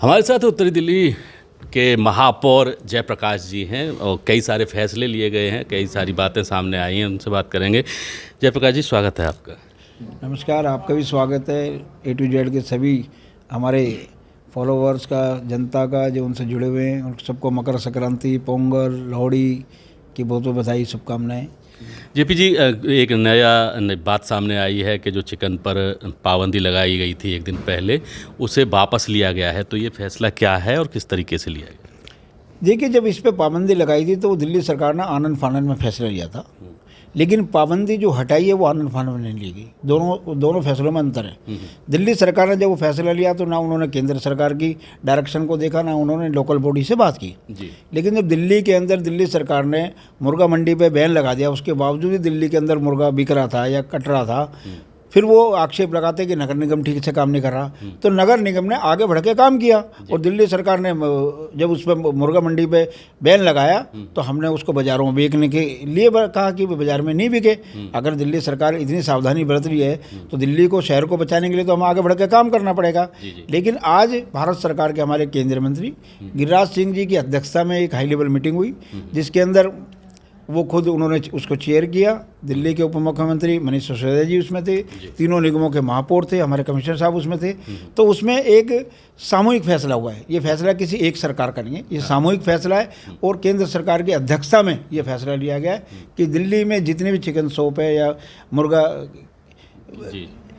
हमारे साथ उत्तरी दिल्ली के महापौर जयप्रकाश जी हैं और कई सारे फैसले लिए गए हैं, कई सारी बातें सामने आई हैं, उनसे बात करेंगे। जयप्रकाश जी, स्वागत है आपका। नमस्कार, आपका भी स्वागत है। ए टू जेड के सभी हमारे फॉलोवर्स का, जनता का जो उनसे जुड़े हुए हैं, उन सबको मकर संक्रांति, पोंगल, लोहड़ी की बहुत बहुत बधाई, शुभकामनाएं। जेपी जी, एक नई बात सामने आई है कि जो चिकन पर पाबंदी लगाई गई थी एक दिन पहले, उसे वापस लिया गया है। तो ये फैसला क्या है और किस तरीके से लिया गया? देखिए, जब इस पे पाबंदी लगाई थी तो दिल्ली सरकार ने आनन फानन में फैसला लिया था, लेकिन पाबंदी जो हटाई है वो आनन फानन में नहीं ली गई। दोनों फैसलों में अंतर है। दिल्ली सरकार ने जब वो फैसला लिया तो ना उन्होंने केंद्र सरकार की डायरेक्शन को देखा, ना उन्होंने लोकल बॉडी से बात की जी। लेकिन जब दिल्ली के अंदर दिल्ली सरकार ने मुर्गा मंडी पे बैन लगा दिया, उसके बावजूद भी दिल्ली के अंदर मुर्गा बिक रहा था या कट रहा था, फिर वो आक्षेप लगाते कि नगर निगम ठीक से काम नहीं कर रहा। तो नगर निगम ने आगे बढ़ के काम किया और दिल्ली सरकार ने जब उस पर मुर्गा मंडी पे बैन लगाया तो हमने उसको बाज़ारों में बेचने के लिए कहा कि बाज़ार में नहीं बिके। अगर दिल्ली सरकार इतनी सावधानी बरत रही है तो दिल्ली को, शहर को बचाने के लिए तो हम आगे बढ़ के काम करना पड़ेगा। लेकिन आज भारत सरकार के हमारे केंद्रीय मंत्री गिरिराज सिंह जी की अध्यक्षता में एक हाई लेवल मीटिंग हुई, जिसके अंदर वो खुद उन्होंने उसको चेयर किया। दिल्ली के उप मुख्यमंत्री मनीष सिसोदिया जी उसमें थे, तीनों निगमों के महापौर थे, हमारे कमिश्नर साहब उसमें थे। तो उसमें एक सामूहिक फैसला हुआ है। ये फैसला किसी एक सरकार का नहीं है, ये सामूहिक फैसला है और केंद्र सरकार की अध्यक्षता में ये फैसला लिया गया है कि दिल्ली में जितने भी चिकन शॉप है या मुर्गा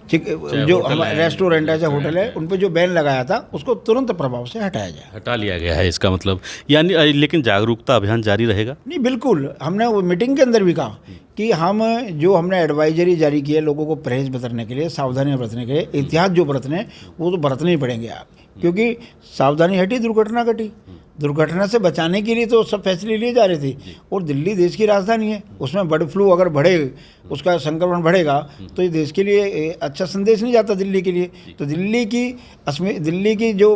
जो हमारे रेस्टोरेंट है या होटल है, उन पे जो बैन लगाया था उसको तुरंत प्रभाव से हटाया जाए। हटा लिया गया है इसका मतलब, यानी लेकिन जागरूकता अभियान जारी रहेगा? नहीं, बिल्कुल। हमने वो मीटिंग के अंदर भी कहा कि हमने एडवाइजरी जारी की है लोगों को परहेज बरतने के लिए, सावधानियां बरतने के लिए, एहतियात जो बरतने वो तो बरतने ही पड़ेंगे आगे, क्योंकि सावधानी हटी दुर्घटना घटी। दुर्घटना से बचाने के लिए तो सब फैसले लिए जा रहे थे। और दिल्ली देश की राजधानी है, उसमें बर्ड फ्लू अगर बढ़े, उसका संक्रमण बढ़ेगा तो ये देश के लिए अच्छा संदेश नहीं जाता दिल्ली के लिए। तो दिल्ली की जो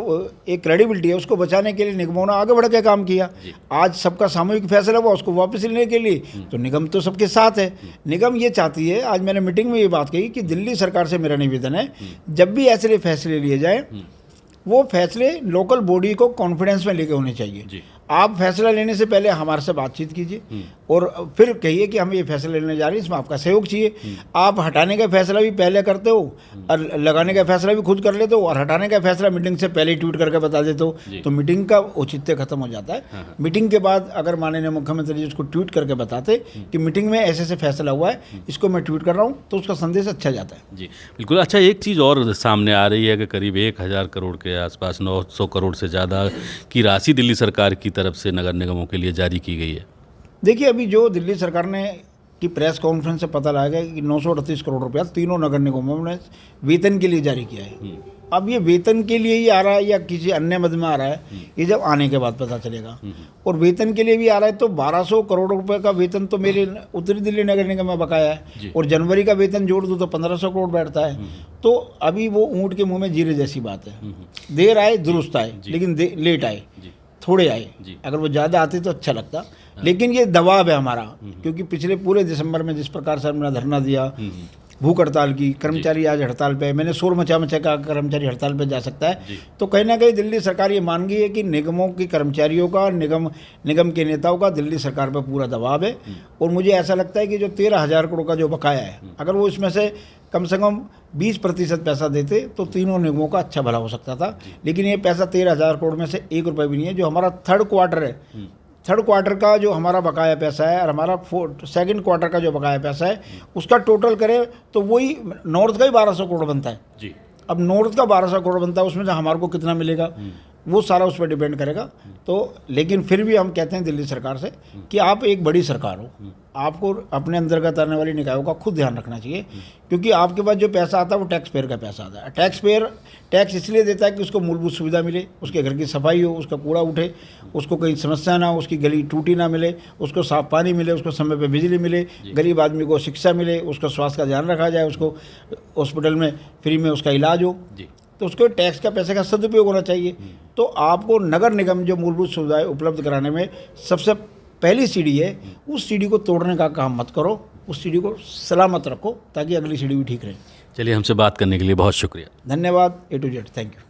एक क्रेडिबिलिटी है उसको बचाने के लिए निगमों ने आगे बढ़ के काम किया। आज सबका सामूहिक फैसला हुआ उसको वापस लेने के लिए, तो निगम तो सबके साथ है। निगम ये चाहती है, आज मैंने मीटिंग में ये बात कही कि दिल्ली सरकार से मेरा निवेदन है, जब भी ऐसे फैसले लिए जाए वो फैसले लोकल बॉडी को कॉन्फिडेंस में लेके होने चाहिए। आप फैसला लेने से पहले हमारे से बातचीत कीजिए और फिर कहिए कि हम ये फैसला लेने जा रहे हैं, इसमें आपका सहयोग चाहिए। आप हटाने का फैसला भी पहले करते हो और लगाने का फैसला भी खुद कर लेते हो, और हटाने का फैसला मीटिंग से पहले ट्वीट करके बता देते हो, तो मीटिंग का औचित्य खत्म हो जाता है। मीटिंग के बाद अगर माननीय मुख्यमंत्री जी उसको ट्वीट करके बताते कि मीटिंग में ऐसे ऐसे फैसला हुआ है, इसको मैं ट्वीट कर रहा हूँ, तो उसका संदेश अच्छा जाता है। जी बिल्कुल। अच्छा, एक चीज़ और सामने आ रही है कि करीब 1000 करोड़ के आसपास, 900 करोड़ से ज़्यादा की राशि दिल्ली सरकार की तरफ से नगर निगमों के लिए जारी की गई है। देखिए, अभी जो दिल्ली सरकार ने की प्रेस कॉन्फ्रेंस से पता लगा कि 938 करोड़ रुपया तीनों नगर निगमों ने वेतन के लिए जारी किया है। अब ये वेतन के लिए ही आ रहा है या किसी अन्य मद में आ रहा है, ये जब आने के बाद पता चलेगा। और वेतन के लिए भी आ रहा है तो 1200 करोड़ रुपए का वेतन तो मेरे उत्तरी दिल्ली नगर निगम में बकाया है, और जनवरी का वेतन जोड़ दूँ तो 1500 करोड़ बैठता है। तो अभी वो ऊँट के मुँह में जीरे जैसी बात है। देर आए दुरुस्त आए, लेकिन लेट आए, थोड़े आए। अगर वो ज़्यादा आते तो अच्छा लगता, लेकिन ये दबाव है हमारा, क्योंकि पिछले पूरे दिसंबर में जिस प्रकार से हमने धरना दिया, भूख हड़ताल की, कर्मचारी आज हड़ताल पे, मैंने शोर मचा का कर्मचारी हड़ताल पे जा सकता है, तो कहीं ना कहीं दिल्ली सरकार ये मान गई है कि निगमों की कर्मचारियों का, निगम के नेताओं का दिल्ली सरकार पर पूरा दबाव है। और मुझे ऐसा लगता है कि जो 13,000 करोड़ का जो बकाया है, अगर वो इसमें से कम 20% पैसा देते तो तीनों निगमों का अच्छा भला हो सकता था। लेकिन ये पैसा 13,000 करोड़ में से 1 रुपये भी नहीं है। जो हमारा थर्ड क्वार्टर है, थर्ड क्वार्टर का जो हमारा बकाया पैसा है और हमारा सेकंड क्वार्टर का जो बकाया पैसा है, उसका टोटल करें तो वही नॉर्थ का ही 1200 करोड़ बनता है जी। अब नॉर्थ का 1200 करोड़ बनता है, उसमें से हमारे को कितना मिलेगा वो सारा उस पर डिपेंड करेगा। तो लेकिन फिर भी हम कहते हैं दिल्ली सरकार से कि आप एक बड़ी सरकार हो, आपको अपने अंतर्गत आने वाली निकायों का खुद ध्यान रखना चाहिए, क्योंकि आपके पास जो पैसा आता है वो टैक्स पेयर का पैसा आता है। टैक्स पेयर टैक्स इसलिए देता है कि उसको मूलभूत सुविधा मिले, उसके घर की सफाई हो, उसका कूड़ा उठे, उसको कहीं समस्या ना हो, उसकी गली टूटी ना मिले, उसको साफ पानी मिले, उसको समय पे बिजली मिले, गरीब आदमी को शिक्षा मिले, उसका स्वास्थ्य का ध्यान रखा जाए, उसको हॉस्पिटल में फ्री में उसका इलाज हो, तो उसको टैक्स का पैसे का सदुपयोग होना चाहिए। तो आपको नगर निगम जो मूलभूत सुविधाएं उपलब्ध कराने में सबसे पहली सीढ़ी है, उस सीढ़ी को तोड़ने का काम मत करो, उस सीढ़ी को सलामत रखो ताकि अगली सीढ़ी भी ठीक रहे। चलिए, हमसे बात करने के लिए बहुत शुक्रिया। धन्यवाद। A to Z, thank you.